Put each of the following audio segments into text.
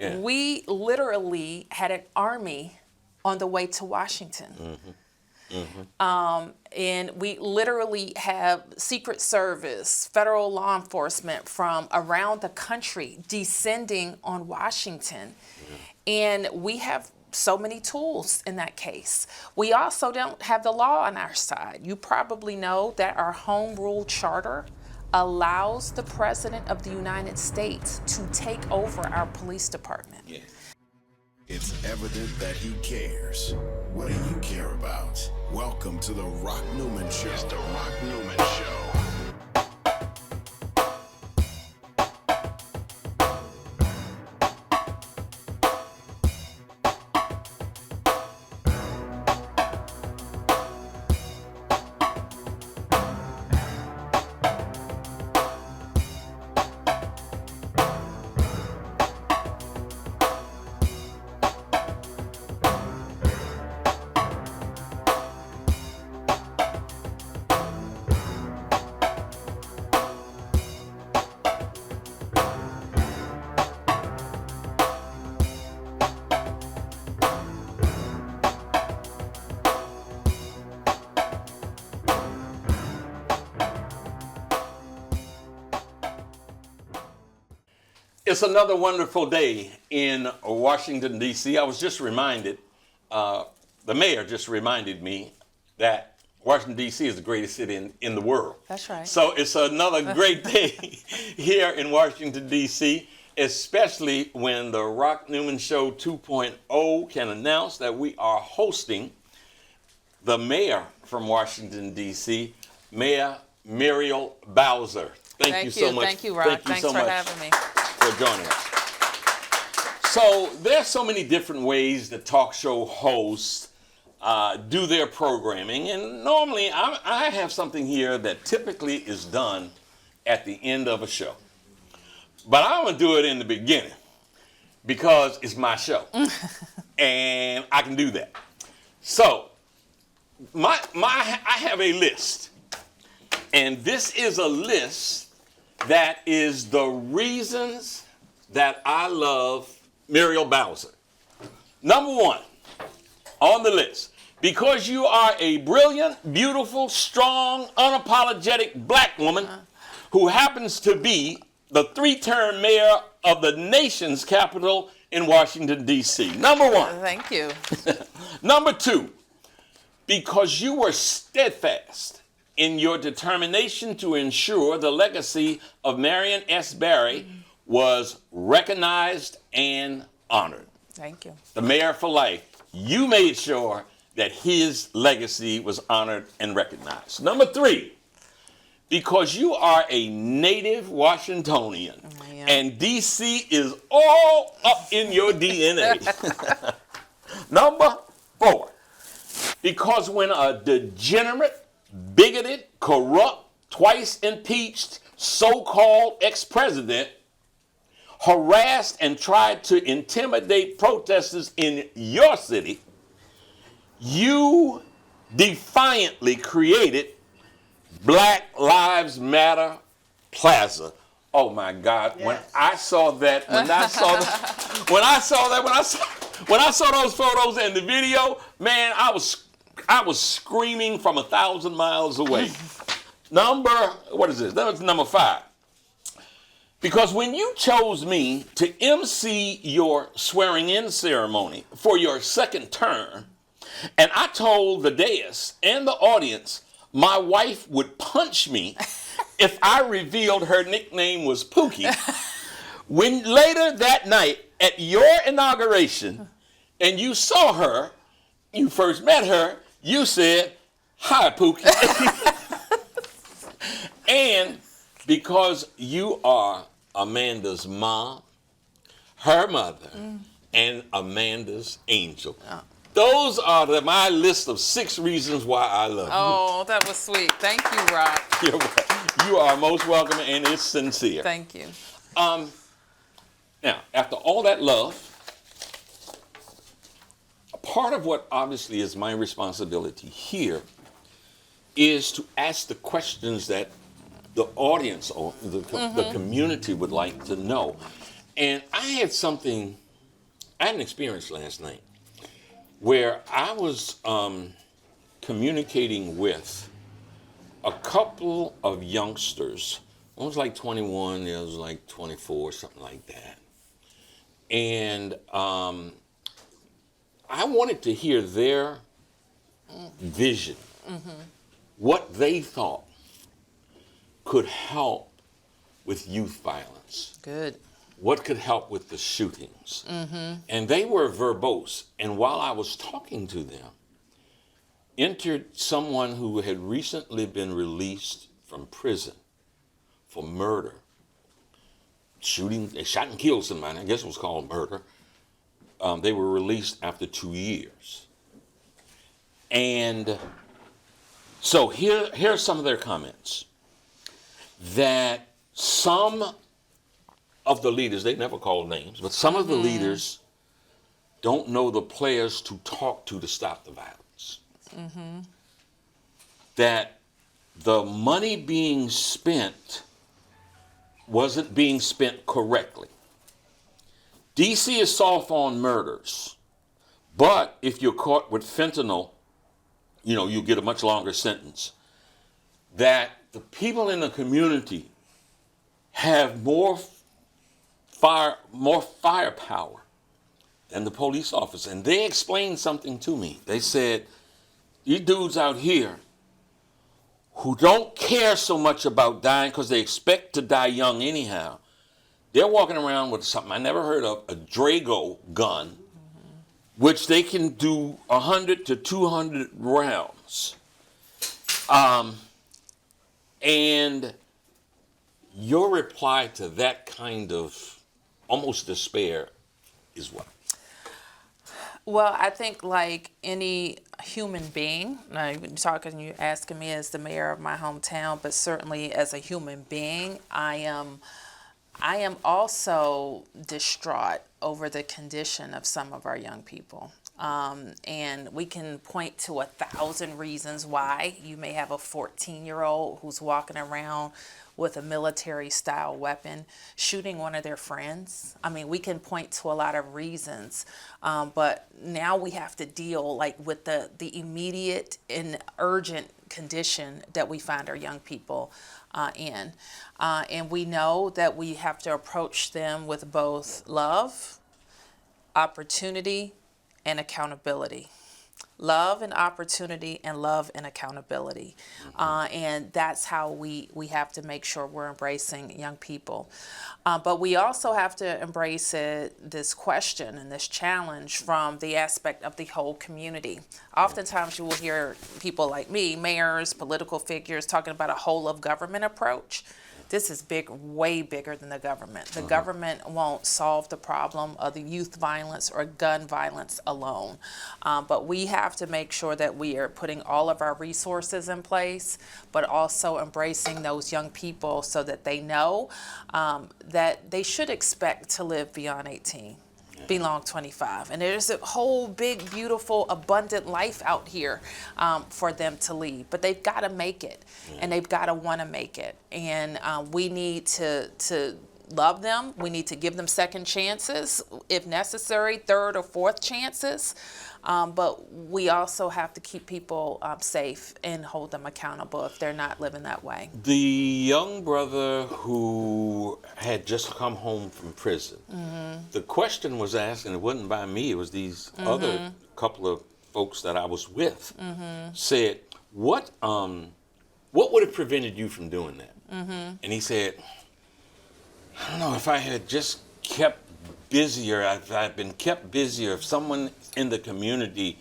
Yeah. We literally had an army on the way to Washington. And we literally have Secret Service, federal law enforcement from around the country descending on Washington. And we have so many tools in that case. We also don't have the law on our side. You probably know that our home rule charter allows the President of the United States to take over our police department. Yeah. It's evident that he cares. What do you care about? Welcome to the Rock Newman Show. It's the Rock Newman Show. It's another wonderful day in Washington, D.C. I was just reminded, the mayor just reminded me that Washington, D.C. is the greatest city in the world. That's right. So it's another great day here in Washington, D.C., especially when the Rock Newman Show 2.0 can announce that we are hosting the mayor from Washington, D.C., Mayor Muriel Bowser. Thank you so much. Thank you, Rock. Thanks for having me. For joining us. So there's so many different ways that talk show hosts do their programming, and normally I have something here that typically is done at the end of a show. But I'm going to do it in the beginning because it's my show, and I can do that. So I have a list, and this is a list that is the reasons that I love Muriel Bowser. Number one on the list, because you are a brilliant, beautiful, strong, unapologetic black woman who happens to be the 3-term mayor of the nation's capital in Washington, D.C. Number one. Thank you. Number two, because you were steadfast in your determination to ensure the legacy of Marion S. Barry was recognized and honored. Thank you. The mayor for life, you made sure that his legacy was honored and recognized. Number three, because you are a native Washingtonian, and D.C. is all up in your DNA. Number four, because when a degenerate, bigoted, corrupt, twice impeached, so-called ex-president harassed and tried to intimidate protesters in your city, you defiantly created Black Lives Matter Plaza. Oh my God! Yes. When I saw those photos and the video, man, I was screaming from 1,000 miles away. Number 5. Because when you chose me to MC your swearing-in ceremony for your second term, and I told the dais and the audience my wife would punch me if I revealed her nickname was Pookie, when later that night at your inauguration, and you saw her, you first met her, you said, "Hi, Pookie." And because you are Amanda's mom, her mother, and Amanda's angel. Oh. Those are my list of 6 reasons why I love you. Oh, that was sweet. Thank you, Rock. You're right. You are most welcome, and it's sincere. Thank you. Now, after all that love, a part of what obviously is my responsibility here is to ask the questions that the audience or the community would like to know. And I had something I had an experience last night where I was communicating with a couple of youngsters. One was like 21, the other was like 24, something like that. And I wanted to hear their vision, what they thought could help with youth violence. Good. What could help with the shootings. And they were verbose. And while I was talking to them, entered someone who had recently been released from prison for murder. They shot and killed somebody. I guess it was called murder. They were released after 2 years. And so here are some of their comments. That some of the leaders, they never called names, but some of the leaders don't know the players to talk to stop the violence. That the money being spent wasn't being spent correctly. DC is soft on murders, but if you're caught with fentanyl, you get a much longer sentence. That the people in the community have more firepower than the police officer. And they explained something to me. They said, these dudes out here who don't care so much about dying because they expect to die young anyhow, they're walking around with something I never heard of, a Drago gun, which they can do 100 to 200 rounds. And your reply to that kind of almost despair is what? Well, I think like any human being, now you're asking me as the mayor of my hometown, but certainly as a human being, I am also distraught over the condition of some of our young people. And we can point to 1,000 reasons why. You may have a 14-year-old who's walking around with a military-style weapon, shooting one of their friends. I mean, we can point to a lot of reasons, but now we have to deal with the immediate and urgent condition that we find our young people in. And we know that we have to approach them with both love, opportunity, and accountability. Love and opportunity, and love and accountability. And that's how we have to make sure we're embracing young people. But we also have to embrace this question and this challenge from the aspect of the whole community. Oftentimes you will hear people like me, mayors, political figures, talking about a whole of government approach. This is big, way bigger than the government. The government won't solve the problem of the youth violence or gun violence alone. But we have to make sure that we are putting all of our resources in place, but also embracing those young people so that they know that they should expect to live beyond 18. Belong 25, and there's a whole big, beautiful, abundant life out here for them to lead, but they've got to make it, and they've got to want to make it, and we need to love them. We need to give them second chances, if necessary, third or fourth chances, but we also have to keep people safe and hold them accountable if they're not living that way. The young brother who had just come home from prison, the question was asked, and it wasn't by me, it was these other couple of folks that I was with, said, what would have prevented you from doing that? And he said, I don't know, if I had just kept busier, if I'd been kept busier, if someone in the community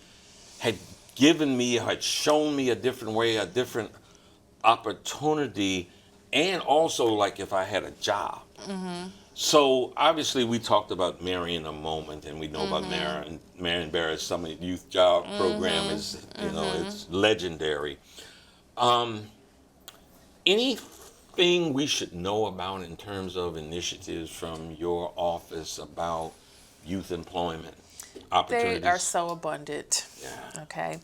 had given me, had shown me a different way, a different opportunity, and also if I had a job. So obviously we talked about Marion a moment, and we know about Marion Barrett's Summer Youth Job Program is, it's legendary. Anything we should know about in terms of initiatives from your office about youth employment opportunities? They are so abundant. Yeah. Okay.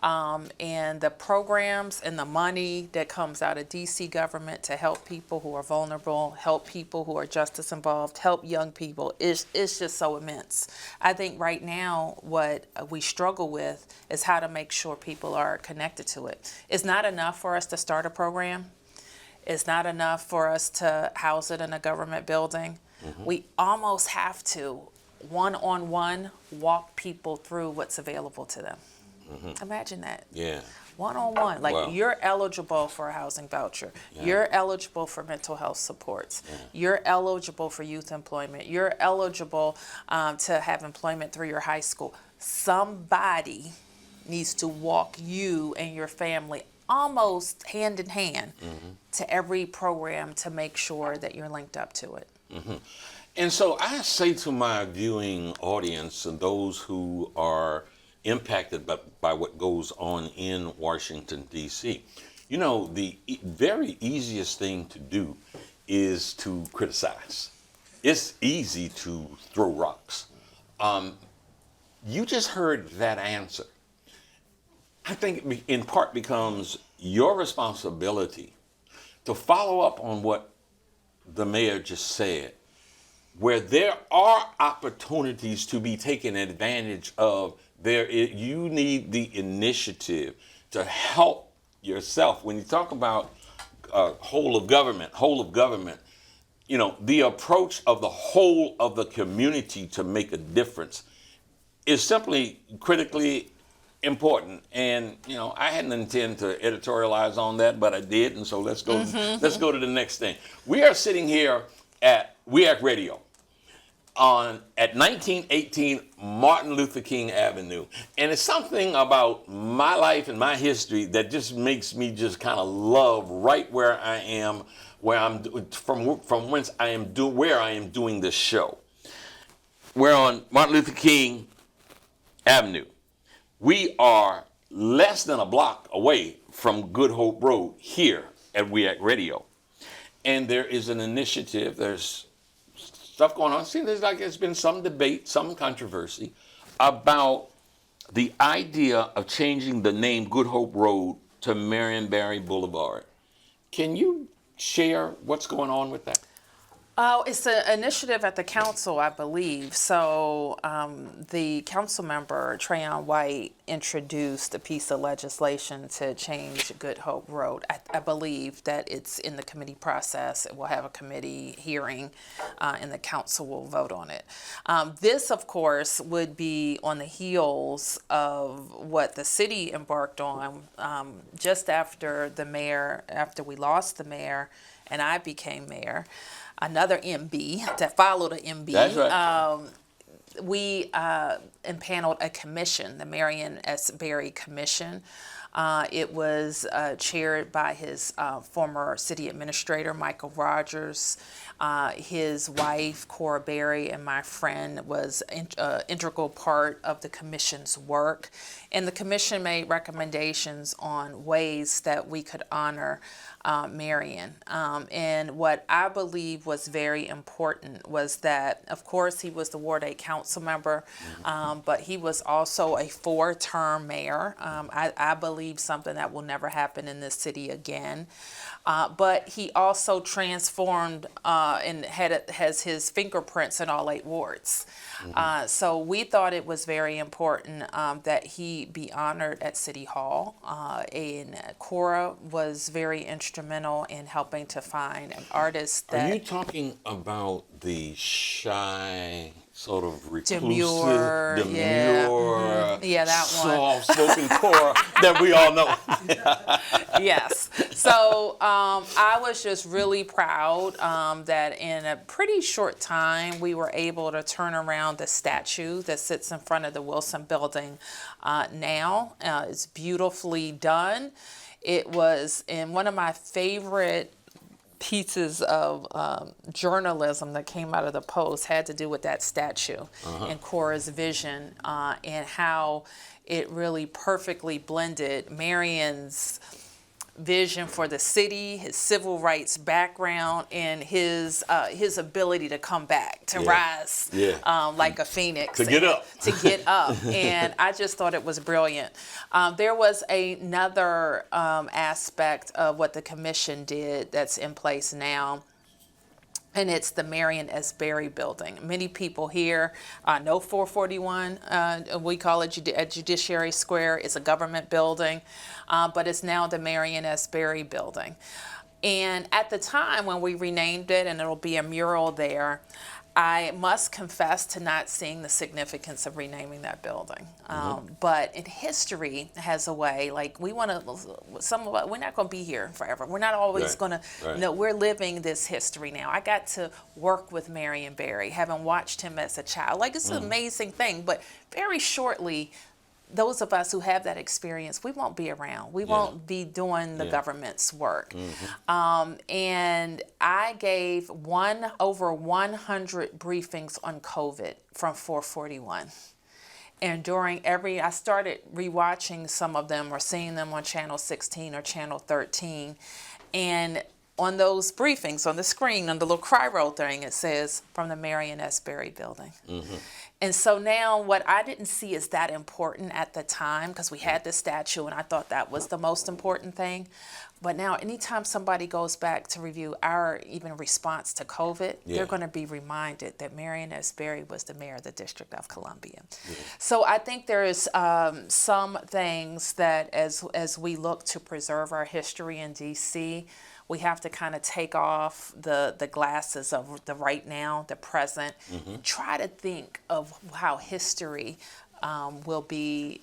And the programs and the money that comes out of DC government to help people who are vulnerable, help people who are justice involved, help young people is just so immense. I think right now what we struggle with is how to make sure people are connected to it. It's not enough for us to start a program. It's not enough for us to house it in a government building. We almost have to one-on-one walk people through what's available to them. Imagine that. Yeah. One-on-one. Like, Wow. you're eligible for a housing voucher. Yeah. You're eligible for mental health supports. Yeah. You're eligible for youth employment. You're eligible to have employment through your high school. Somebody needs to walk you and your family almost hand in hand to every program to make sure that you're linked up to it. And so I say to my viewing audience and those who are impacted by what goes on in Washington, D.C., you know, the very easiest thing to do is to criticize. It's easy to throw rocks. You just heard that answer. I think it in part becomes your responsibility to follow up on what the mayor just said, where there are opportunities to be taken advantage of. You need the initiative to help yourself. When you talk about whole of government, you know, the approach of the whole of the community to make a difference is simply critically important. And, you know, I hadn't intended to editorialize on that, but I did. And so let's go to the next thing. We are sitting here at WEAC Radio at 1918 Martin Luther King Avenue. And it's something about my life and my history that just makes me just kind of love right where I am, where I'm from whence I am where I am doing this show. We're on Martin Luther King Avenue. We are less than a block away from Good Hope Road here at WEAC Radio. And there is an initiative, there's stuff going on. See, there's been some debate, some controversy about the idea of changing the name Good Hope Road to Marion Barry Boulevard. Can you share what's going on with that? Oh, it's an initiative at the council, I believe. So the council member, Trayon White, introduced a piece of legislation to change Good Hope Road. I believe that it's in the committee process. It will have a committee hearing, and the council will vote on it. This, of course, would be on the heels of what the city embarked on just after we lost the mayor and I became mayor. Another MB that followed an MB. That's right. We impaneled a commission, the Marion S. Barry Commission. It was chaired by his former city administrator, Michael Rogers. His wife, Cora Berry, and my friend was an integral part of the commission's work. And the commission made recommendations on ways that we could honor Marion. And what I believe was very important was that, of course, he was the Ward 8 council member, but he was also a 4-term mayor. I believe something that will never happen in this city again. But he also transformed and has his fingerprints in all 8 wards. So we thought it was very important that he be honored at City Hall. And Cora was very instrumental in helping to find an artist that... Are you talking about the shy, sort of reclusive, demure, yeah, that one. soft-spoken Cora that we all know? Yes. So I was just really proud that in a pretty short time we were able to turn around the statue that sits in front of the Wilson Building now. It's beautifully done. It was in one of my favorite pieces of journalism that came out of the Post had to do with that statue and Cora's vision and how it really perfectly blended Marion's vision for the city, his civil rights background, and his ability to come back, to rise like a phoenix. To get up. To get up. And I just thought it was brilliant. There was another aspect of what the commission did that's in place now. And it's the Marion S. Berry building. Many people here know 441. We call it Judiciary Square. It's a government building, but it's now the Marion S. Berry building. And at the time when we renamed it, and it'll be a mural there, I must confess to not seeing the significance of renaming that building. But in history has a way, like we want to, some of us, we're not going to be here forever. We're not always going to, we're living this history now. I got to work with Marion Barry, having watched him as a child. Like, it's an amazing thing, but very shortly, those of us who have that experience, we won't be around. We won't be doing the government's work. And I gave over 100 briefings on COVID from 441. And I started rewatching some of them or seeing them on Channel 16 or Channel 13. And on those briefings, on the screen, on the little cryo thing, it says, from the Marion S. Berry building. And so now what I didn't see is that important at the time, because we had this statue and I thought that was the most important thing. But now anytime somebody goes back to review our even response to COVID, they're going to be reminded that Marion S. Berry was the mayor of the District of Columbia. So I think there is some things that as we look to preserve our history in D.C., we have to kind of take off the glasses of the right now, the present, try to think of how history will be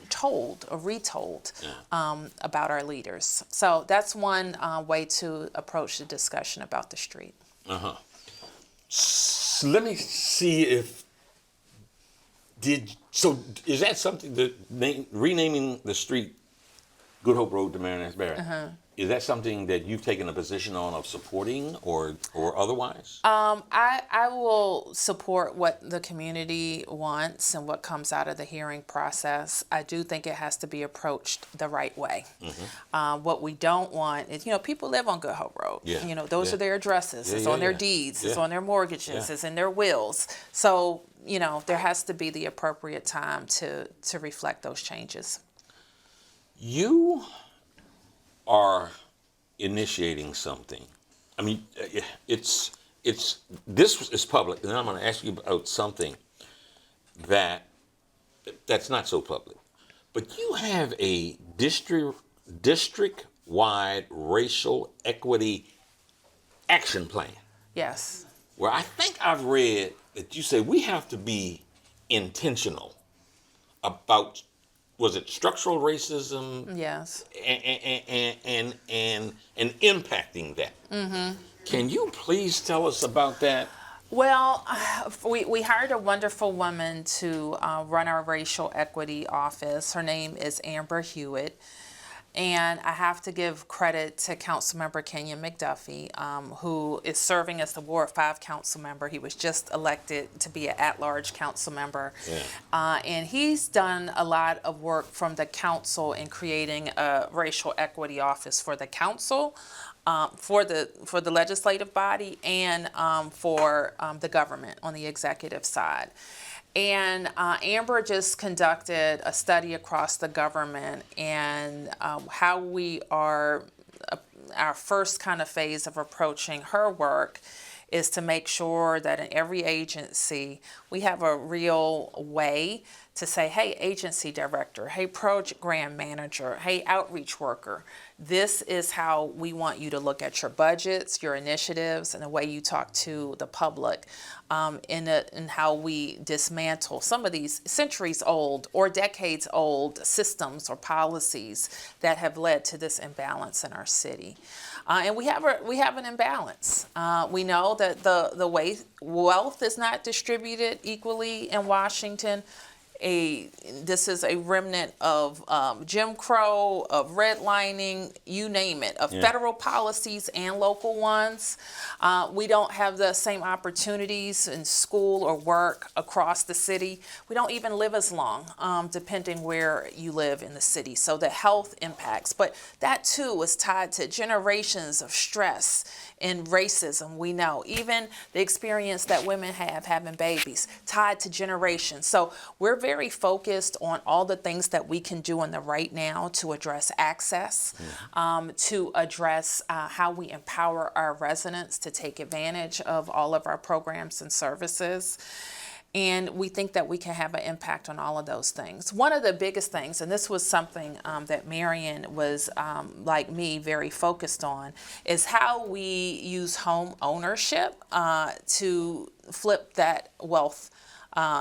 told or retold about our leaders. So that's one way to approach the discussion about the street. So let me see if is that something that renaming the street Good Hope Road to Marion S. Berry? Is that something that you've taken a position on of supporting or otherwise? I will support what the community wants and what comes out of the hearing process. I do think it has to be approached the right way. What we don't want is, people live on Good Hope Road. Those are their addresses. It's on their deeds. It's on their mortgages. It's in their wills. So, there has to be the appropriate time to reflect those changes. You are initiating something. I mean, this is public, and I'm going to ask you about something that's not so public. But you have a district-wide racial equity action plan. Yes. Where I think I've read that you say we have to be intentional about, was it structural racism? Yes. And impacting that. Can you please tell us about that? Well, we hired a wonderful woman to run our racial equity office. Her name is Amber Hewitt. And I have to give credit to Councilmember Kenyon McDuffie, who is serving as the Ward 5 council member. He was just elected to be an at-large council member. And he's done a lot of work from the council in creating a racial equity office for the council, for the legislative body, and for the government on the executive side. And Amber just conducted a study across the government and how we are, our first kind of phase of approaching her work is to make sure that in every agency we have a real way to say, hey, agency director, hey, program manager, hey, outreach worker, this is how we want you to look at your budgets, your initiatives, and the way you talk to the public, in how we dismantle some of these centuries old or decades old systems or policies that have led to this imbalance in our city. And we have an imbalance. We know that the way wealth is not distributed equally in Washington. this is a remnant of Jim Crow, of redlining, you name it, of federal policies and local ones. We don't have the same opportunities in school or work across the city. We don't even live as long, depending where you live in the city. So the health impacts, but that too is tied to generations of stress and racism. We know even the experience that women have having babies, tied to generations. So we're very focused on all the things that we can do in the right now to address access, to address how we empower our residents to take advantage of all of our programs and services. And we think that we can have an impact on all of those things. One of the biggest things, and this was something that Marion was, like me, very focused on, is how we use home ownership to flip that wealth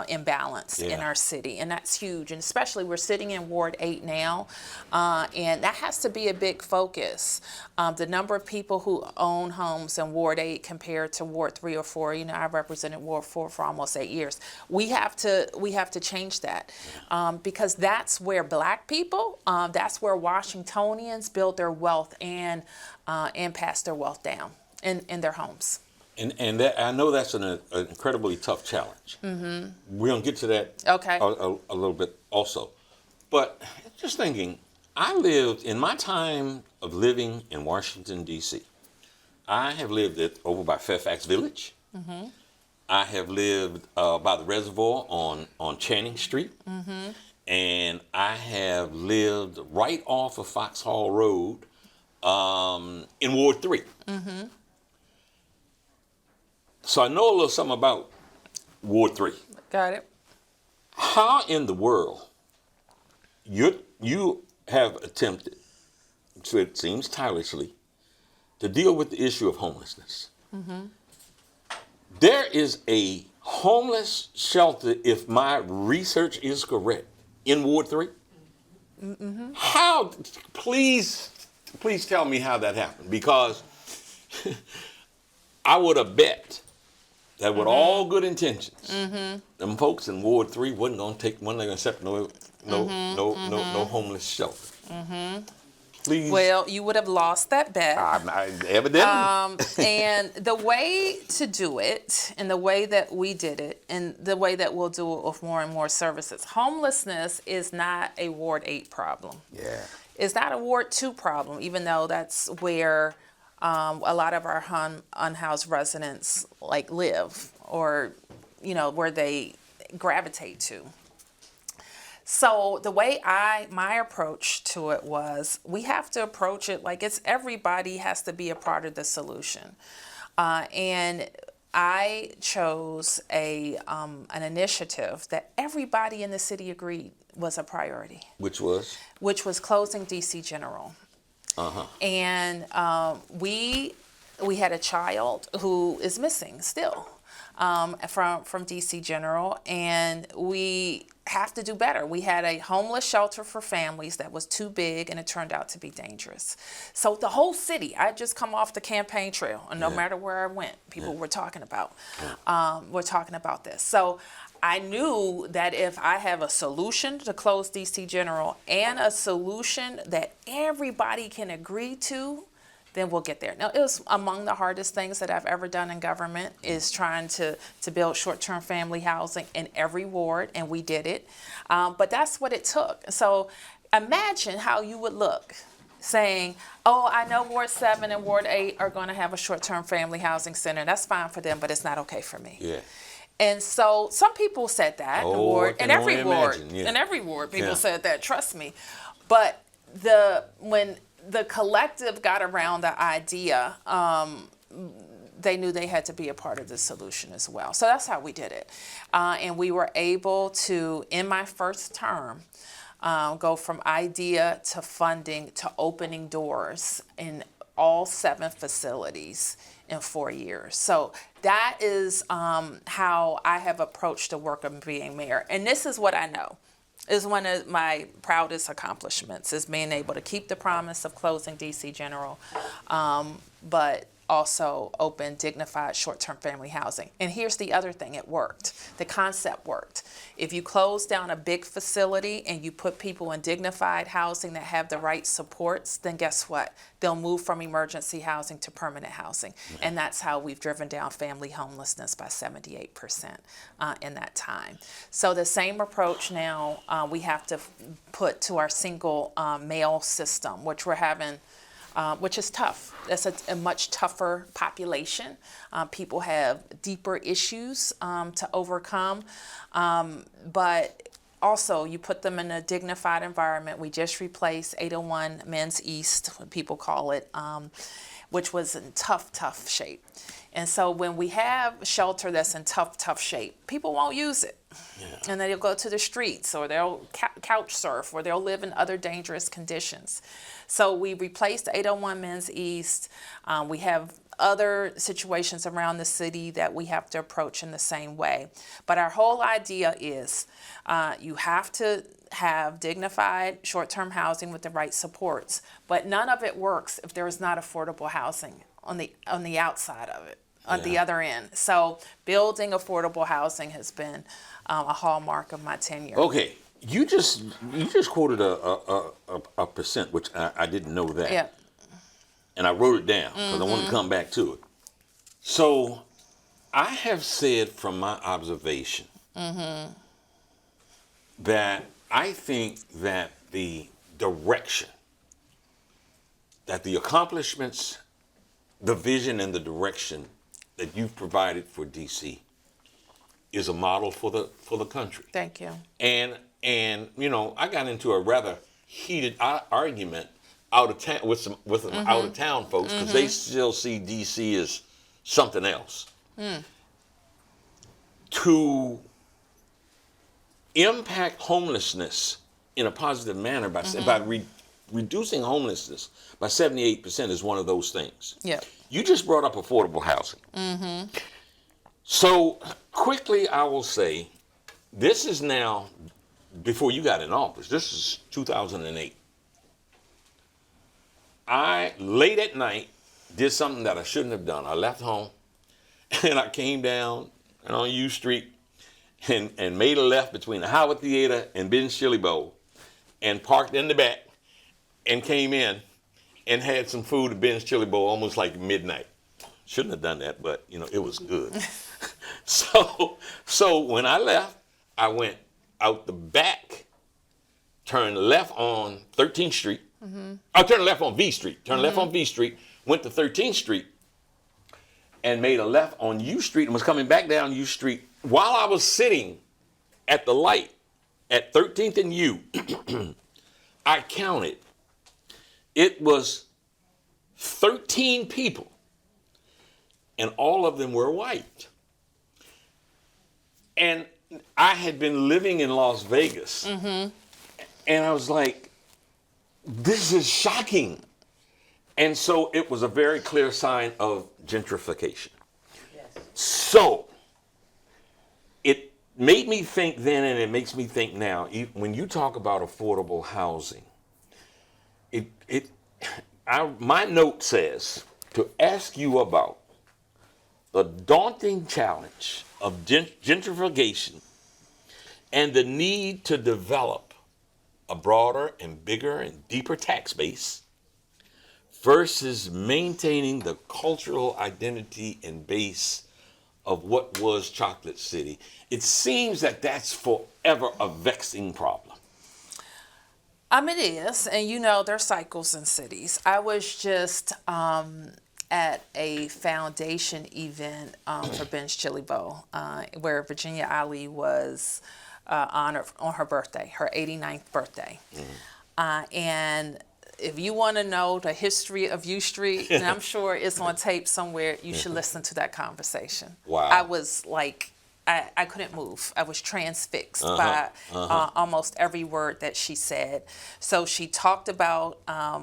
imbalance in our city. And that's huge. And especially we're sitting in Ward 8 now, and that has to be a big focus. The number of people who own homes in Ward 8 compared to Ward 3 or 4, you know, I represented Ward 4 for almost 8 years. We have to change that because that's where Black people, that's where Washingtonians build their wealth and pass their wealth down in their homes. And that, I know that's an incredibly tough challenge. Mm-hmm. We're going to get to that a little bit also. But just thinking, I lived, in my time of living in Washington, D.C., I have lived over by Fairfax Village. Mm-hmm. I have lived by the reservoir on Channing Street. Mm-hmm. And I have lived right off of Foxhall Road in Ward 3. Mm-hmm. So I know a little something about Ward 3. Got it. How in the world you have attempted, so it seems tirelessly, to deal with the issue of homelessness? Mm-hmm. There is a homeless shelter, if my research is correct, in Ward 3? Mm-hmm. How, please tell me how that happened, because I would have bet that with all good intentions, them folks in Ward 3 wasn't going to accept no homeless shelter. Mm-hmm. Please. Well, you would have lost that bet. Evidently. And the way to do it, and the way that we did it, and the way that we'll do it with more and more services, homelessness is not a Ward 8 problem. Yeah. It's not a Ward 2 problem, even though that's where a lot of our unhoused residents live, or where they gravitate to. So the way my approach to it was, we have to approach it like it's everybody has to be a part of the solution, and I chose an initiative that everybody in the city agreed was a priority. Which was closing DC General. Uh-huh. And we had a child who is missing still from DC General, and we have to do better. We had a homeless shelter for families that was too big, and it turned out to be dangerous. So the whole city, I just come off the campaign trail, and no matter where I went, people were talking about this. So I knew that if I have a solution to close DC General and a solution that everybody can agree to, then we'll get there. Now, it was among the hardest things that I've ever done in government, is trying to build short-term family housing in every ward, and we did it. But that's what it took. So imagine how you would look saying, oh, I know Ward 7 and Ward 8 are going to have a short-term family housing center. That's fine for them, but it's not okay for me. Yeah. And so some people said that in every ward, people said that, trust me. But when the collective got around the idea, they knew they had to be a part of the solution as well. So that's how we did it. And we were able to, in my first term, go from idea to funding to opening doors in all 7 facilities in 4 years. So that is how I have approached the work of being mayor. And this is what I know is one of my proudest accomplishments, is being able to keep the promise of closing DC General, but also opened dignified short-term family housing. And here's the other thing, it worked. The concept worked. If you close down a big facility and you put people in dignified housing that have the right supports, then guess what? They'll move from emergency housing to permanent housing. And that's how we've driven down family homelessness by 78% in that time. So the same approach now we have to put to our single male system, which we're having, which is tough. That's a much tougher population. People have deeper issues to overcome, but also you put them in a dignified environment. We just replaced 801 Men's East, what people call it, which was in tough shape. And so when we have shelter that's in tough shape, people won't use it. Yeah. And then they'll go to the streets, or they'll couch surf, or they'll live in other dangerous conditions. So we replaced 801 Men's East. We have other situations around the city that we have to approach in the same way. But our whole idea is you have to have dignified short-term housing with the right supports, but none of it works if there is not affordable housing on the outside of it, on the other end. So building affordable housing has been a hallmark of my tenure. Okay, you just quoted a percent, which I didn't know that. Yeah. And I wrote it down because I want to come back to it. So I have said from my observation that I think that the direction, that the accomplishments, the vision and the direction that you've provided for DC is a model for the country. Thank you. And you know, I got into a rather heated argument out of town with some out of town folks because they still see DC as something else. To impact homelessness in a positive manner by reducing homelessness by 78% is one of those things. Yeah. You just brought up affordable housing. So quickly, I will say, this is now before you got in office. This is 2008. I, late at night, did something that I shouldn't have done. I left home, and I came down on U Street and made a left between the Howard Theater and Ben's Chili Bowl and parked in the back and came in and had some food at Ben's Chili Bowl almost like midnight. Shouldn't have done that, but, you know, it was good. So when I left, I went out the back, turned left on 13th Street. I turned left on V Street. Turned left on V Street, went to 13th Street, and made a left on U Street and was coming back down U Street. While I was sitting at the light at 13th and U, I counted. It was 13 people, and all of them were white. And I had been living in Las Vegas, and I was like, this is shocking. And so it was a very clear sign of gentrification. Yes. So it made me think then, and it makes me think now, when you talk about affordable housing, my note says to ask you about the daunting challenge of gentrification and the need to develop a broader and bigger and deeper tax base versus maintaining the cultural identity and base of what was Chocolate City. It seems that that's forever a vexing problem. It is, and you know, there's cycles in cities. I was just at a foundation event for Ben's Chili Bowl, where Virginia Ali was honored on her birthday, her 89th birthday. And if you want to know the history of U Street, and I'm sure it's on tape somewhere, you should listen to that conversation. Wow. I was like I couldn't move. I was transfixed by almost every word that she said. So she talked about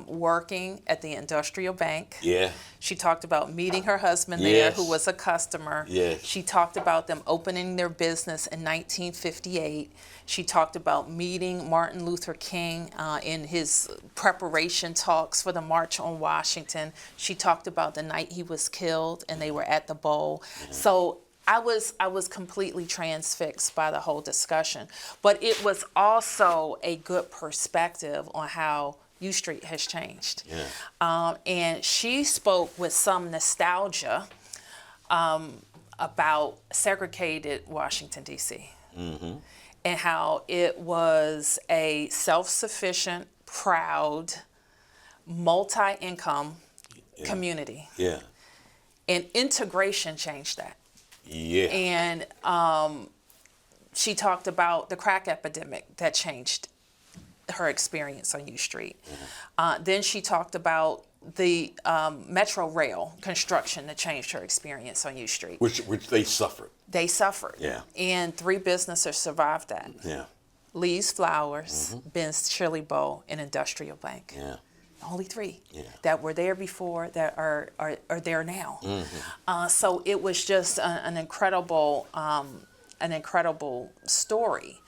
working at the industrial bank. Yeah. She talked about meeting her husband there, who was a customer. Yes. She talked about them opening their business in 1958. She talked about meeting Martin Luther King in his preparation talks for the March on Washington. She talked about the night he was killed and they were at the bowl. So I was completely transfixed by the whole discussion. But it was also a good perspective on how U Street has changed. Yeah. And she spoke with some nostalgia about segregated Washington, D.C. And how it was a self-sufficient, proud, multi-income community. Yeah. And integration changed that. Yeah. And she talked about the crack epidemic that changed her experience on U Street. Then she talked about the Metro Rail construction that changed her experience on U Street. Which they suffered. They suffered. Yeah. And 3 businesses survived that. Yeah. Lee's Flowers, Ben's Chili Bowl, and Industrial Bank. Yeah. Only 3 Yeah. that were there before that are there now. So it was just an incredible story.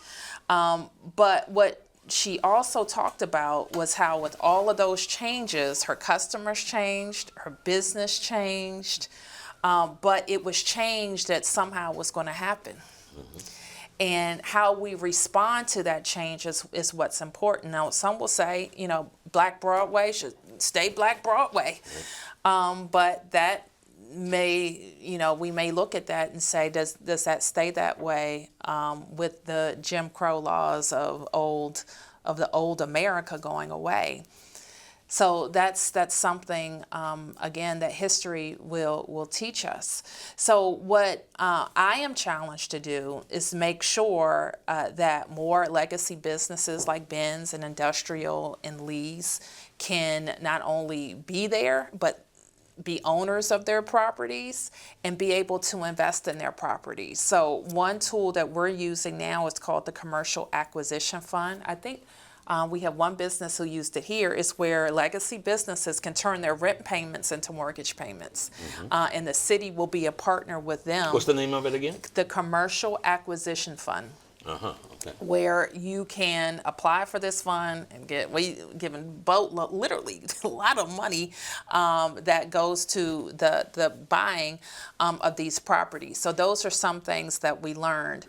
But what she also talked about was how with all of those changes, her customers changed, her business changed, but it was changed that somehow was going to happen. And how we respond to that change is what's important. Now, some will say, Black Broadway should stay Black Broadway. But that may, we may look at that and say, does that stay that way with the Jim Crow laws of the old America going away? So that's something, again, that history will teach us. So what I am challenged to do is make sure that more legacy businesses like Ben's and Industrial and Lee's can not only be there, but be owners of their properties and be able to invest in their properties. So one tool that we're using now is called the Commercial Acquisition Fund. I think we have one business who used it here. It's where legacy businesses can turn their rent payments into mortgage payments. And the city will be a partner with them. What's the name of it again? The Commercial Acquisition Fund. Okay. Where you can apply for this fund and get given literally a lot of money that goes to the buying of these properties. So those are some things that we learned.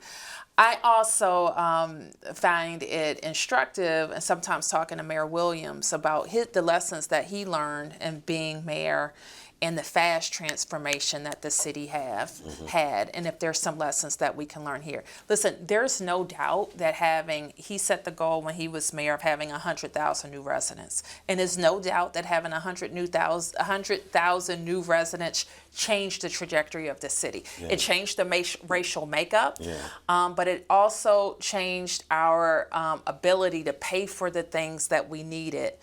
I also find it instructive, and sometimes talking to Mayor Williams about the lessons that he learned in being mayor and the fast transformation that the city had, and if there's some lessons that we can learn here. Listen, there's no doubt that he set the goal when he was mayor of having 100,000 new residents, and there's no doubt that having 100,000 new residents changed the trajectory of the city. Yeah. It changed the racial makeup, Yeah. But it also changed our ability to pay for the things that we needed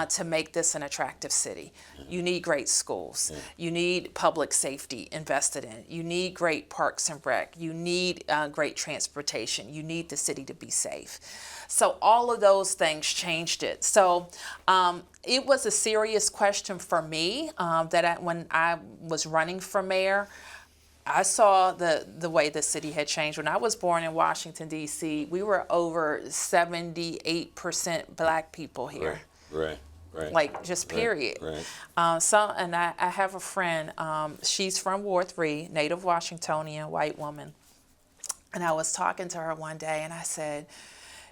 to make this an attractive city. You need great schools. You need public safety invested in. You need great parks and rec. You need great transportation. You need the city to be safe. So all of those things changed it. So it was a serious question for me when I was running for mayor. I saw the way the city had changed. When I was born in Washington, D.C., we were over 78% Black people here. Right. Like, just period. Right. And I have a friend, she's from Ward 3, native Washingtonian, white woman. And I was talking to her one day and I said,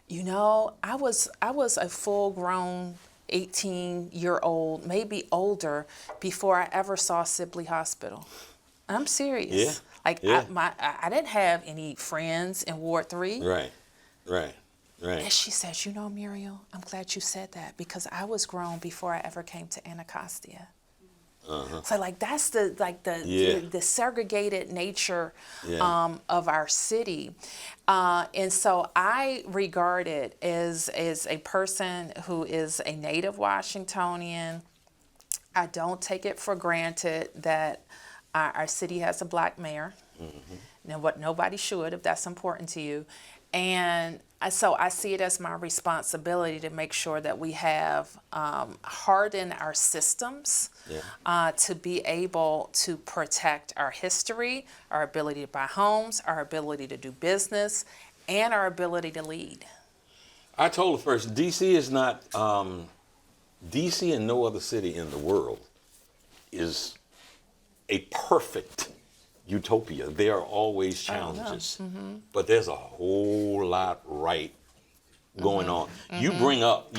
I was a full-grown 18-year-old, maybe older, before I ever saw Sibley Hospital. I'm serious. Yeah. Like, Yeah. I didn't have any friends in Ward 3. Right. And she says, Muriel, I'm glad you said that because I was grown before I ever came to Anacostia. So that's the segregated nature of our city. And so I regard it as a person who is a native Washingtonian. I don't take it for granted that our city has a Black mayor. What nobody should if that's important to you. And so I see it as my responsibility to make sure that we have hardened our systems to be able to protect our history, our ability to buy homes, our ability to do business, and our ability to lead. I told her first, D.C. is not, D.C. and no other city in the world is a perfect utopia. There are always challenges, but there's a whole lot right going on. You bring up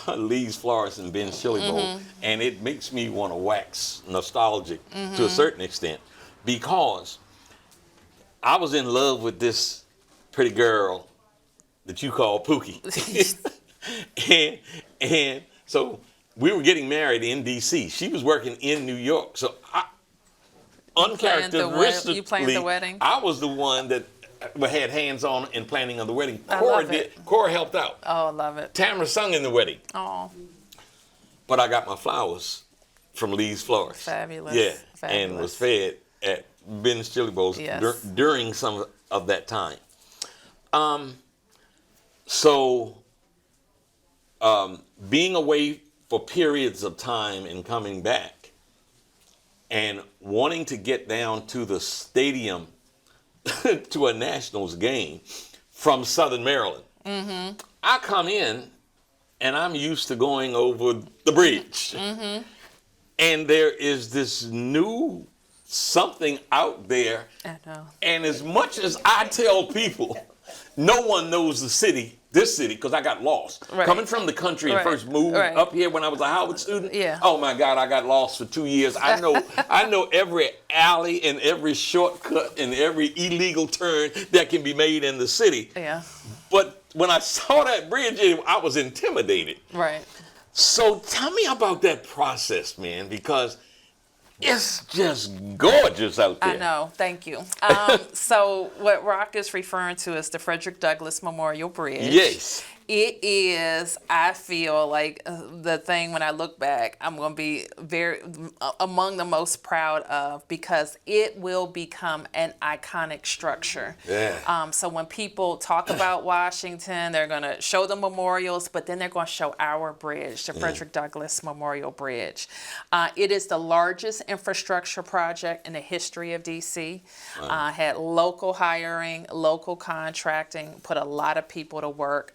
Lee's Florence and Ben's Chili Bowl, and it makes me want to wax nostalgic to a certain extent, because I was in love with this pretty girl that you call Pookie, and so we were getting married in D.C. She was working in New York, so uncharacteristically, you planned the wedding? I was the one that had hands on in planning of the wedding. I love it. Cora helped out. Oh, I love it. Tamara sung in the wedding. Oh, But I got my flowers from Lee's Florence. fabulous. Yeah, Fabulous. and was fed at Ben's Chili Bowls Yes. during some of that time. So being away for periods of time and coming back, and wanting to get down to the stadium to a Nationals game from Southern Maryland. I come in, and I'm used to going over the bridge. And there is this new something out there. I know. And as much as I tell people, no one knows this city, because I got lost. Right. Coming from the country and Right. first moved Right. up here when I was a Howard student. Yeah. Oh my God, I got lost for 2 years. I know every alley and every shortcut and every illegal turn that can be made in the city. Yeah. But when I saw that bridge, I was intimidated. Right. So tell me about that process, man, because it's just gorgeous out there. I know. Thank you. So what Rock is referring to is the Frederick Douglass Memorial Bridge. Yes. It is, I feel like the thing when I look back, I'm going to be very among the most proud of, because it will become an iconic structure. Yeah. So when people talk about Washington, they're going to show the memorials, but then they're going to show our bridge, the Frederick Douglass Memorial Bridge. It is the largest infrastructure project in the history of D.C. Had local hiring, local contracting, put a lot of people to work.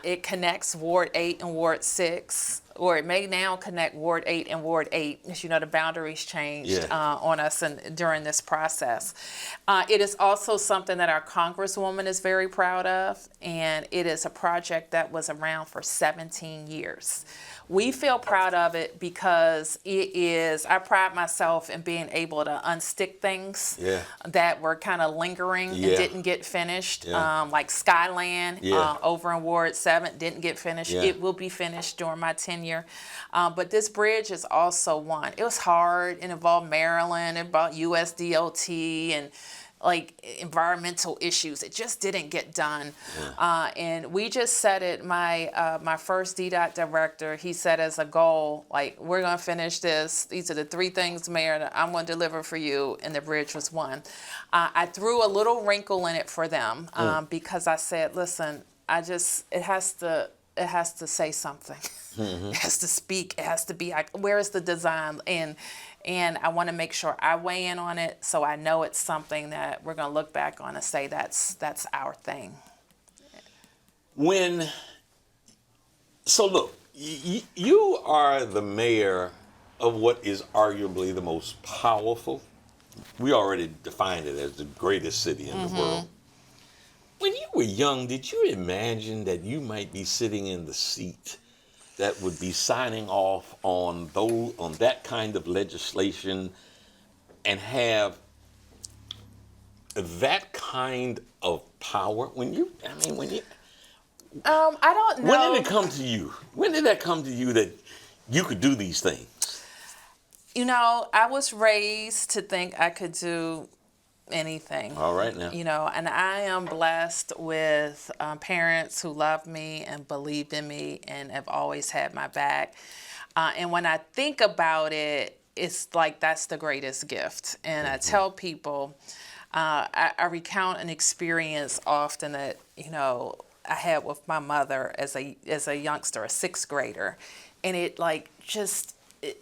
It connects Ward 8 and Ward 6, or it may now connect Ward 8 and Ward 8. As you know, the boundaries changed on us during this process. It is also something that our Congresswoman is very proud of, and it is a project that was around for 17 years. We feel proud of it because I pride myself in being able to unstick things that were kind of lingering and didn't get finished. Like Skyland over in Ward 7 didn't get finished. It will be finished during my tenure. But this bridge is also one. It was hard. It involved Maryland, it involved USDOT and like environmental issues. It just didn't get done. And we just set it, my first DDOT director, he set as a goal, like, we're gonna finish this. These are the 3 things, Mayor, that I'm gonna deliver for you, and the bridge was one. I threw a little wrinkle in it for them because I said, listen, it has to say something. It has to speak. It has to be, where is the design? And I want to make sure I weigh in on it, so I know it's something that we're going to look back on and say that's our thing. So look, you are the mayor of what is arguably the most powerful. We already defined it as the greatest city in the world. When you were young, did you imagine that you might be sitting in the seat that would be signing off on that kind of legislation and have that kind of power? I don't know. When did it come to you? When did that come to you that you could do these things? You know, I was raised to think I could do anything. All right now. You know, and I am blessed with parents who love me and believed in me and have always had my back. And when I think about it, it's like that's the greatest gift. And I tell people, I recount an experience often that, I had with my mother as a youngster, a sixth grader, and it like just it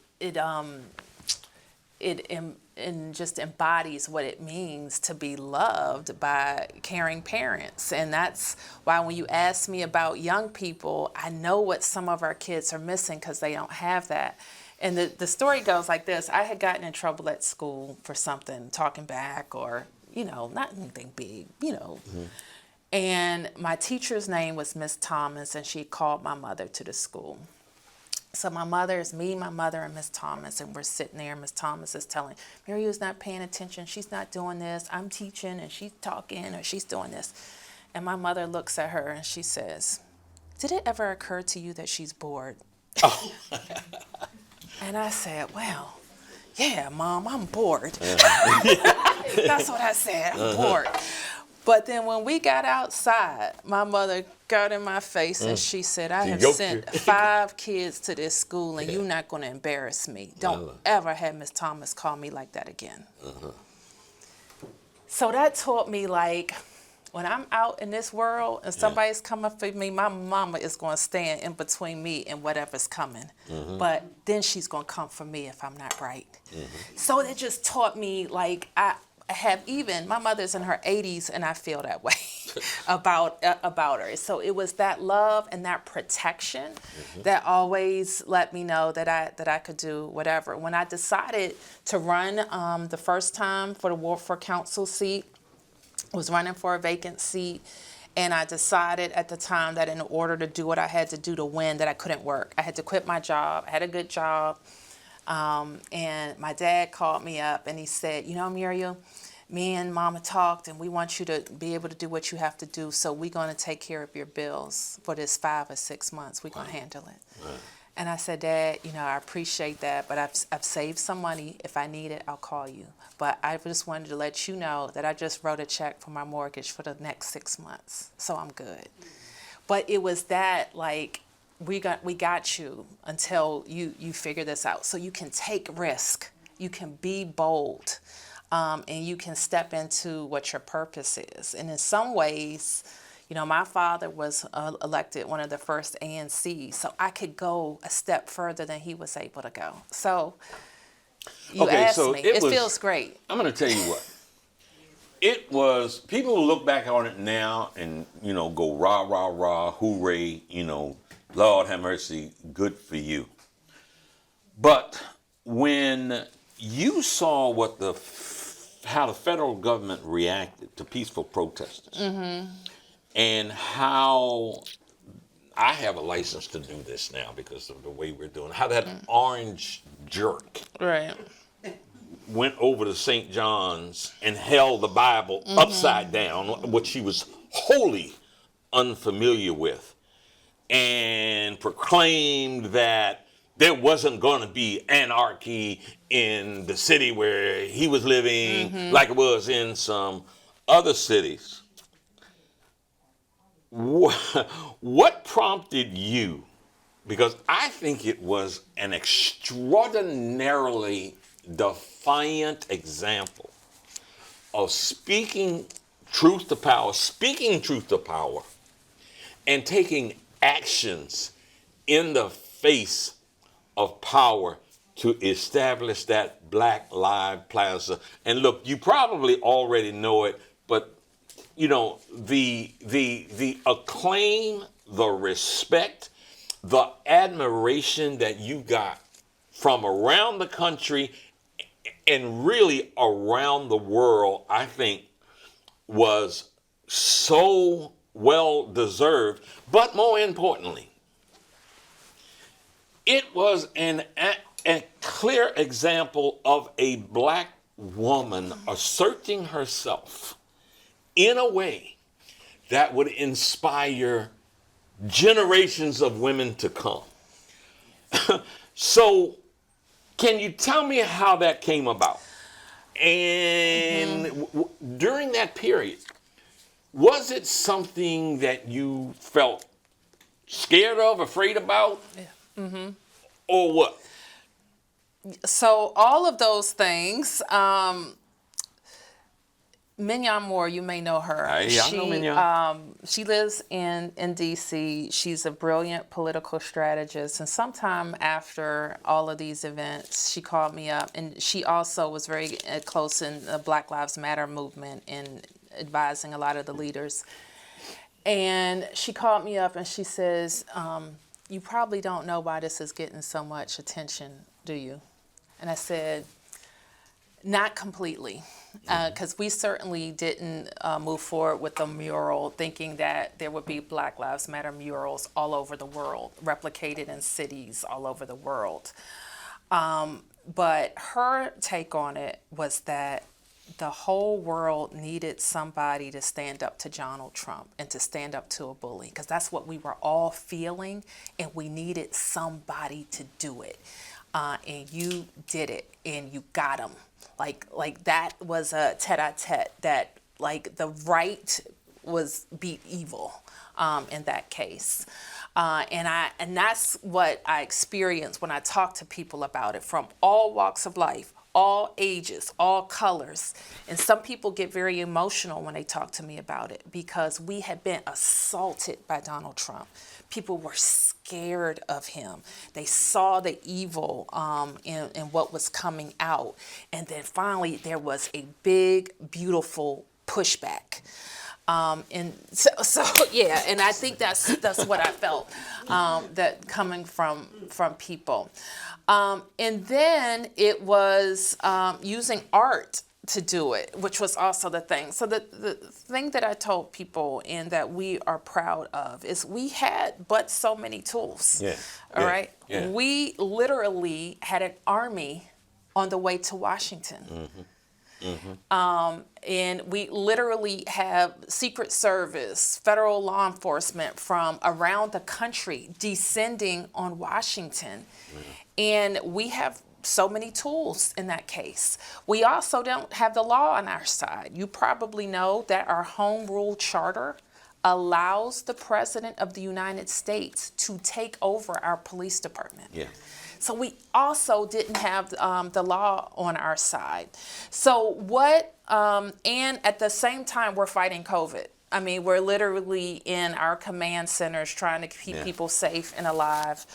just embodies what it means to be loved by caring parents. And that's why when you ask me about young people, I know what some of our kids are missing because they don't have that. And the story goes like this. I had gotten in trouble at school for something, talking back or, not anything big, Mm-hmm. And my teacher's name was Miss Thomas, and she called my mother to the school. So my mother is me, my mother, and Miss Thomas, and we're sitting there. Miss Thomas is telling, Muriel's not paying attention. She's not doing this. I'm teaching, and she's talking, or she's doing this. And my mother looks at her, and she says, did it ever occur to you that she's bored? Oh. And I said, well, yeah, Mom, I'm bored. That's what I said, I'm bored. But then when we got outside, my mother got in my face and she said, I have sent 5 kids to this school and you're not going to embarrass me. Don't ever have Miss Thomas call me like that again. So that taught me, like, when I'm out in this world and somebody's coming for me, my mama is going to stand in between me and whatever's coming. But then she's going to come for me if I'm not right. So it just taught me, like, I have my mother's in her 80s and I feel that way about her. So it was that love and that protection that always let me know that I could do whatever. When I decided to run the first time for the Warford Council seat, was running for a vacant seat, and I decided at the time that in order to do what I had to do to win, that I couldn't work. I had to quit my job. I had a good job. And my dad called me up and he said, Muriel, me and Mama talked and we want you to be able to do what you have to do. So we're going to take care of your bills for this 5 or 6 months. We're going to handle it. Right. And I said, Dad, I appreciate that, but I've saved some money. If I need it, I'll call you. But I just wanted to let you know that I just wrote a check for my mortgage for the next 6 months. So I'm good. But it was that, like, we got you until you figure this out. So you can take risk, you can be bold, and you can step into what your purpose is. And in some ways, my father was elected one of the first ANCs, so I could go a step further than he was able to go. So you asked me. It feels great. I'm going to tell you what. It was, people look back on it now and, go rah, rah, rah, hooray, Lord have mercy, good for you. But when you saw how the federal government reacted to peaceful protesters, and how I have a license to do this now because of the way we're doing, how that orange jerk went over to St. John's and held the Bible upside down, which she was wholly unfamiliar with, and proclaimed that there wasn't going to be anarchy in the city where he was living like it was in some other cities. What prompted you? Because I think it was an extraordinarily defiant example of speaking truth to power, and taking actions in the face of power to establish that Black Lives Plaza. And look, you probably already know it, but the acclaim, the respect, the admiration that you got from around the country and really around the world, I think was so well deserved. But more importantly, it was a clear example of a Black woman asserting herself in a way that would inspire generations of women to come. So, can you tell me how that came about? And during that period, was it something that you felt scared of, afraid about? Yeah. Or what? So all of those things, Mignon Moore, you may know her. I know Mignon. She lives in D.C. She's a brilliant political strategist. And sometime after all of these events, she called me up. And she also was very close in the Black Lives Matter movement and advising a lot of the leaders. And she called me up and she says, you probably don't know why this is getting so much attention, do you? And I said, not completely, because we certainly didn't move forward with the mural thinking that there would be Black Lives Matter murals all over the world, replicated in cities all over the world. But her take on it was that the whole world needed somebody to stand up to Donald Trump and to stand up to a bully, because that's what we were all feeling, and we needed somebody to do it. And you did it, and you got him. Like that was a tete-a-tete that like the right was beat evil in that case. And that's what I experienced when I talk to people about it, from all walks of life, all ages, all colors. And some people get very emotional when they talk to me about it, because we had been assaulted by Donald Trump. People were scared of him. They saw the evil in what was coming out. And then finally there was a big, beautiful pushback. And so yeah, and I think that's what I felt, that coming from people. And then it was using art to do it, which was also the thing. So the thing that I told people and that we are proud of is we had but so many tools. Yeah. All right. Yeah. We literally had an army on the way to Washington. Mm-hmm. Mm-hmm. And we literally have Secret Service, federal law enforcement from around the country descending on Washington. Mm-hmm. And we have so many tools in that case. We also don't have the law on our side. You probably know that our home rule charter allows the President of the United States to take over our police department. Yeah. So we also didn't have the law on our side. So and at the same time, we're fighting COVID. I mean, we're literally in our command centers trying to keep people safe and alive.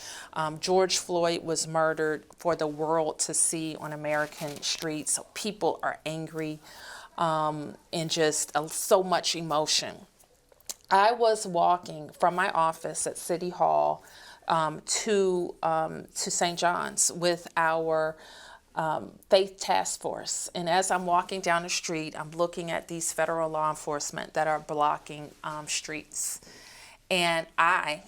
George Floyd was murdered for the world to see on American streets. So people are angry and just so much emotion. I was walking from my office at City Hall to St. John's with our Faith Task Force. And as I'm walking down the street, I'm looking at these federal law enforcement that are blocking streets. And I,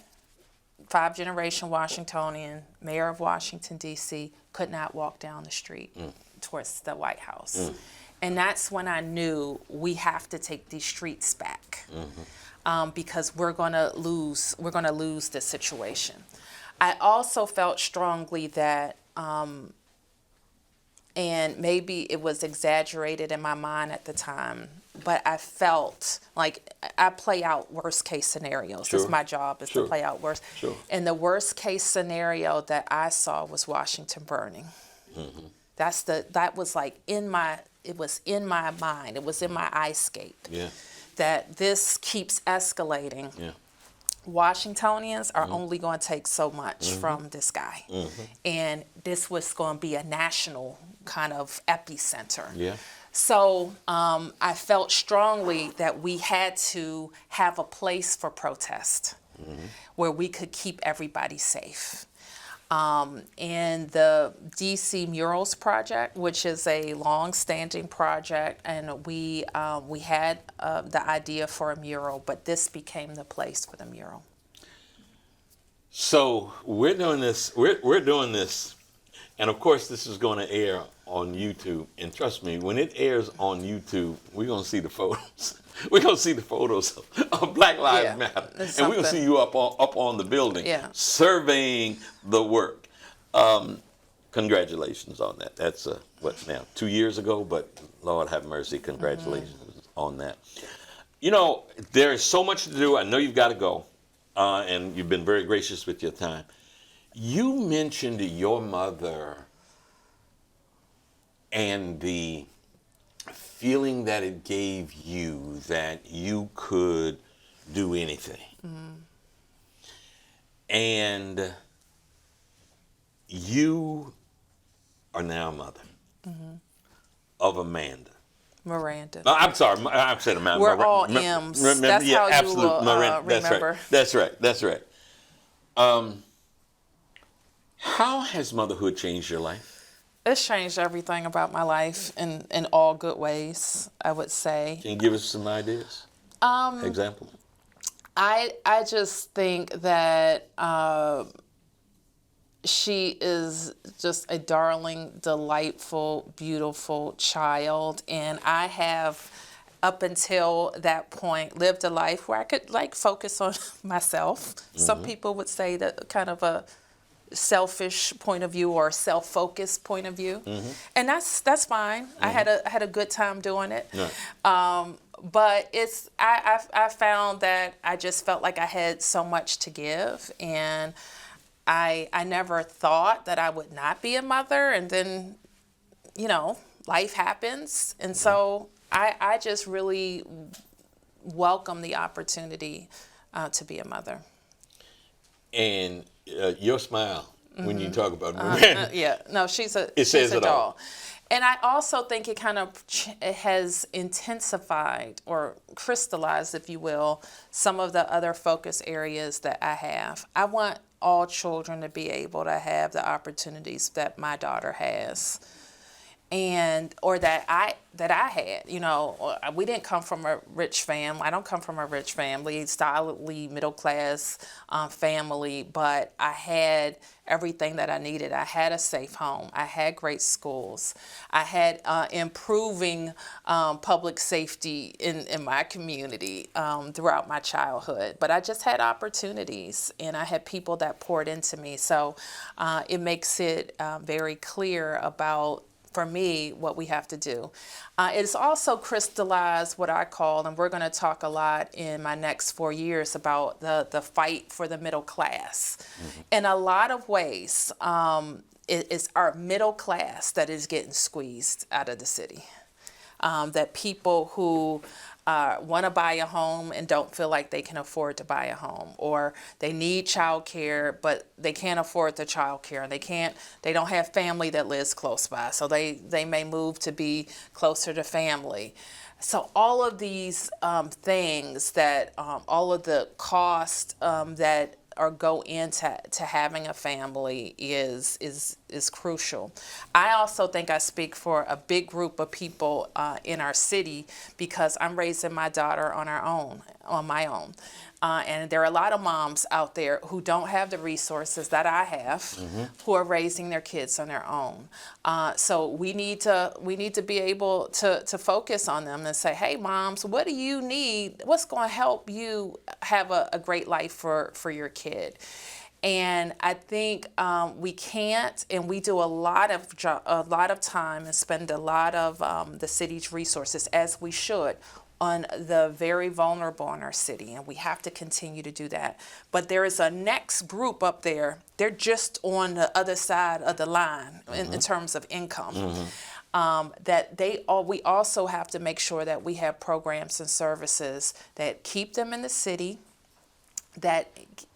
5-generation Washingtonian, mayor of Washington, D.C., could not walk down the street towards the White House. And that's when I knew we have to take these streets back. Because we're going to lose this situation. I also felt strongly that, and maybe it was exaggerated in my mind at the time, but I felt like I play out worst case scenarios. Sure. It's my job is to play out worst. Sure. And the worst case scenario that I saw was Washington burning. Mm-hmm. That was like it was in my mind. It was in my eyescape. Yeah. That this keeps escalating. Yeah. Washingtonians are only going to take so much from this guy. And this was going to be a national kind of epicenter. Yeah. So I felt strongly that we had to have a place for protest where we could keep everybody safe. And the DC Murals Project, which is a long-standing project, and we had the idea for a mural, but this became the place for the mural. So we're doing this. We're doing this, and of course, this is going to air on YouTube. And trust me, when it airs on YouTube, we're going to see the photos. We're going to see the photos of Black Lives Matter. And we're going to see you up on the building surveying the work. Congratulations on that. That's, 2 years ago? But Lord have mercy, congratulations on that. You know, there is so much to do. I know you've got to go. And you've been very gracious with your time. You mentioned your mother and the feeling that it gave you that you could do anything. And you are now a mother of Amanda. Miranda. Oh, I'm sorry, I said Amanda. We're all M's. That's how you will remember. That's right. How has motherhood changed your life? It's changed everything about my life in all good ways, I would say. Can you give us some ideas? Example? I just think that she is just a darling, delightful, beautiful child. And I have, up until that point, lived a life where I could focus on myself. Some people would say that kind of a selfish point of view or self-focused point of view. And that's fine. I had a good time doing it. Right. But I found that I just felt like I had so much to give, and I never thought that I would not be a mother, and then, life happens. And so I just really welcome the opportunity to be a mother. And your smile when you talk about Miranda. She's a it doll. all. And I also think it kind of has intensified or crystallized, if you will, some of the other focus areas that I have. I want all children to be able to have the opportunities that my daughter has, or that I had. We didn't come from a rich family. I don't come from a rich family, solidly middle class family, but I had everything that I needed. I had a safe home. I had great schools. I had improving public safety in my community throughout my childhood. But I just had opportunities, and I had people that poured into me. So it makes it very clear about, for me, what we have to do. It's also crystallized what I call, and we're going to talk a lot in my next 4 years about the fight for the middle class. In a lot of ways, it's our middle class that is getting squeezed out of the city. That people who want to buy a home and don't feel like they can afford to buy a home, or they need child care but they can't afford the child care, and they don't have family that lives close by, so they may move to be closer to family. So all of these things that all of the cost that go into having a family is crucial. I also think I speak for a big group of people in our city, because I'm raising my daughter on my own. And there are a lot of moms out there who don't have the resources that I have, who are raising their kids on their own. So we need to be able to focus on them and say, hey, moms, what do you need? What's going to help you have a great life for your kid? And I think we can't, and we do a lot of time and spend a lot of the city's resources, as we should, on the very vulnerable in our city, and we have to continue to do that. But there is a next group up there. They're just on the other side of the line in terms of income. We also have to make sure that we have programs and services that keep them in the city, that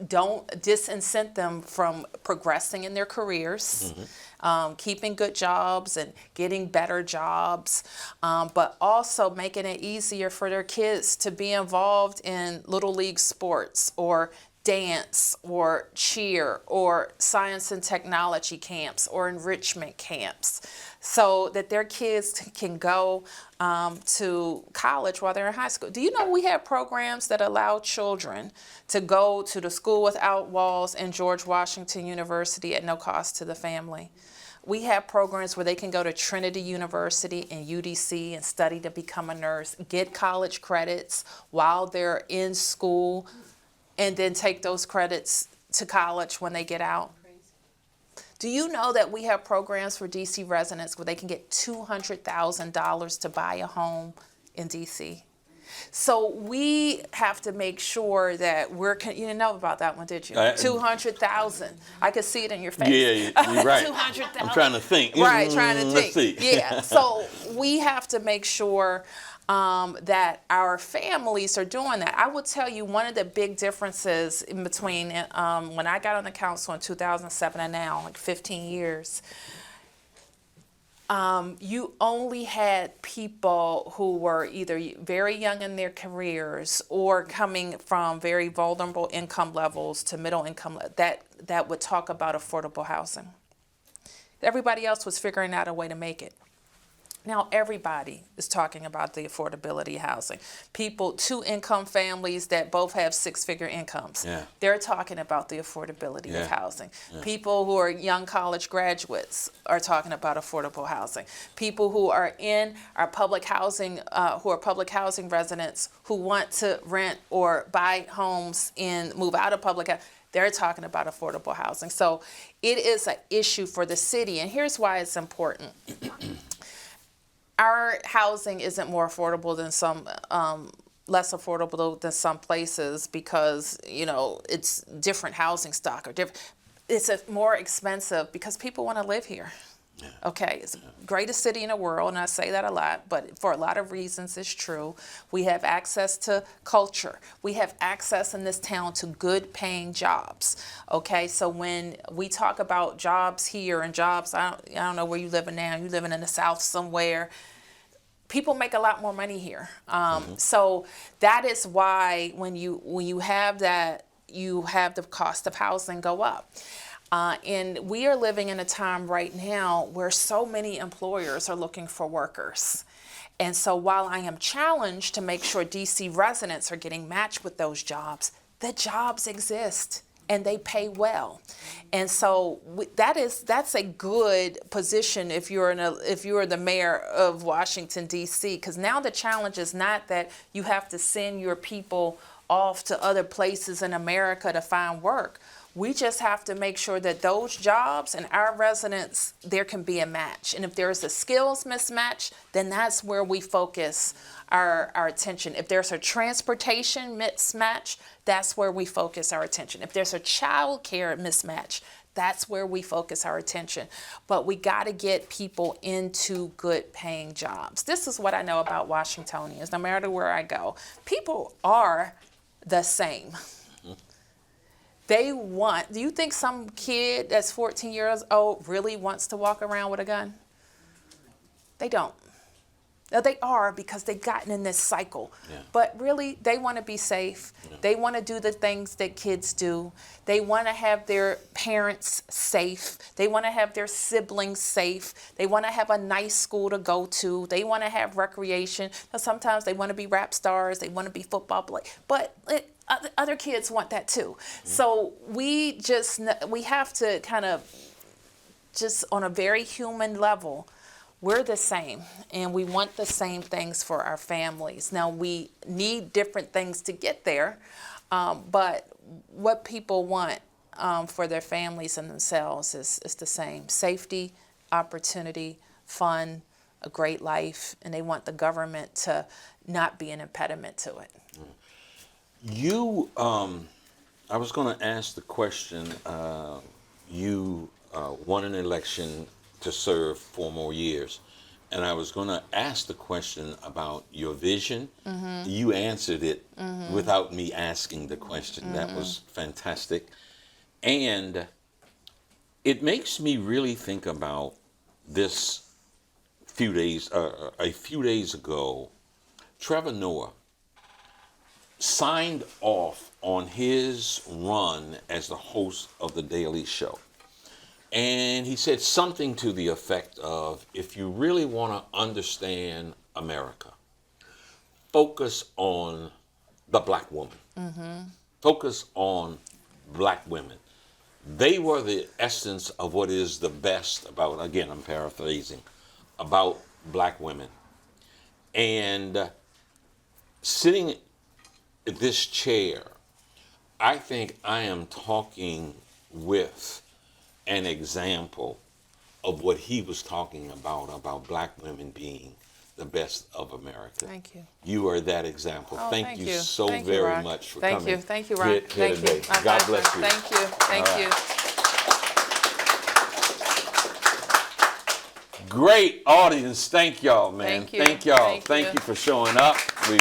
don't disincent them from progressing in their careers, keeping good jobs and getting better jobs, but also making it easier for their kids to be involved in little league sports or dance or cheer or science and technology camps or enrichment camps, so that their kids can go to college while they're in high school. Do you know we have programs that allow children to go to the School Without Walls and George Washington University at no cost to the family? We have programs where they can go to Trinity University and UDC and study to become a nurse, get college credits while they're in school, and then take those credits to college when they get out. Do you know that we have programs for DC residents where they can get $200,000 to buy a home in DC? So we have to make sure that you didn't know about that one, did you? 200,000. I could see it in your face. Yeah, you're right. 200,000. I'm trying to think. Right, trying to Let's think. see. Yeah. So we have to make sure that our families are doing that. I will tell you one of the big differences in between when I got on the council in 2007 and now, like 15 years. You only had people who were either very young in their careers or coming from very vulnerable income levels to middle income that would talk about affordable housing. Everybody else was figuring out a way to make it. Now everybody is talking about the affordability of housing. People, 2-income families that both have 6-figure incomes, they're talking about the affordability of housing. People who are young college graduates are talking about affordable housing. People who are in our public housing, who are public housing residents who want to rent or buy homes and move out of public housing, they're talking about affordable housing. So it is an issue for the city, and here's why it's important. Our housing isn't more affordable than some, less affordable than some places because, it's different housing stock or different. It's more expensive because people want to live here. Yeah. Okay, it's the greatest city in the world, and I say that a lot, but for a lot of reasons it's true. We have access to culture. We have access in this town to good paying jobs. Okay, so when we talk about jobs here and jobs, I don't know where you living now, you living in the South somewhere, people make a lot more money here. So that is why when you have that, you have the cost of housing go up. And we are living in a time right now where so many employers are looking for workers. And so while I am challenged to make sure DC residents are getting matched with those jobs, the jobs exist and they pay well. And so that's a good position if you're the mayor of Washington, D.C., because now the challenge is not that you have to send your people off to other places in America to find work. We just have to make sure that those jobs and our residents, there can be a match. And if there is a skills mismatch, then that's where we focus our attention. If there's a transportation mismatch, that's where we focus our attention. If there's a child care mismatch, that's where we focus our attention. But we got to get people into good paying jobs. This is what I know about Washingtonians. No matter where I go, people are the same. Do you think some kid that's 14 years old really wants to walk around with a gun? They don't. Now, they are because they've gotten in this cycle. Yeah. But really, they want to be safe. Yeah. They want to do the things that kids do. They want to have their parents safe. They want to have their siblings safe. They want to have a nice school to go to. They want to have recreation. Now, sometimes they want to be rap stars. They want to be football players. But other kids want that too. Mm-hmm. So we have to kind of just on a very human level, we're the same and we want the same things for our families. Now we need different things to get there, but what people want for their families and themselves is the same. Safety, opportunity, fun, a great life, and they want the government to not be an impediment to it. I was going to ask the question, you won an election to serve 4 more years, and I was going to ask the question about your vision. Mm-hmm. You answered it without me asking the question. Mm-hmm. That was fantastic. And it makes me really think about this a few days ago, Trevor Noah signed off on his run as the host of The Daily Show. And he said something to the effect of, if you really want to understand America, focus on the black woman. Mm-hmm. Focus on black women. They were the essence of what is the best about, again, I'm paraphrasing, about black women. And sitting at this chair, I think I am talking with an example of what he was talking about black women being the best of America. Thank you. You are that example. Oh, thank you so Thank you, very Rock. much for Thank coming. you. Thank you, Rock. Here Thank today. you. My God pleasure. bless you. Thank you. Thank All you. Great audience. Thank y'all, man. Thank you. Thank y'all. Thank you. You for showing up. We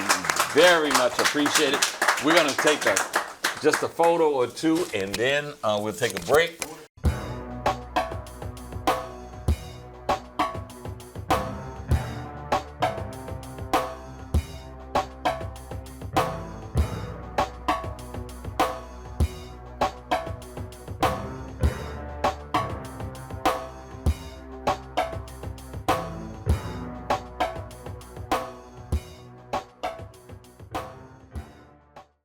very much appreciate it. We're going to take just a photo or two, and then we'll take a break.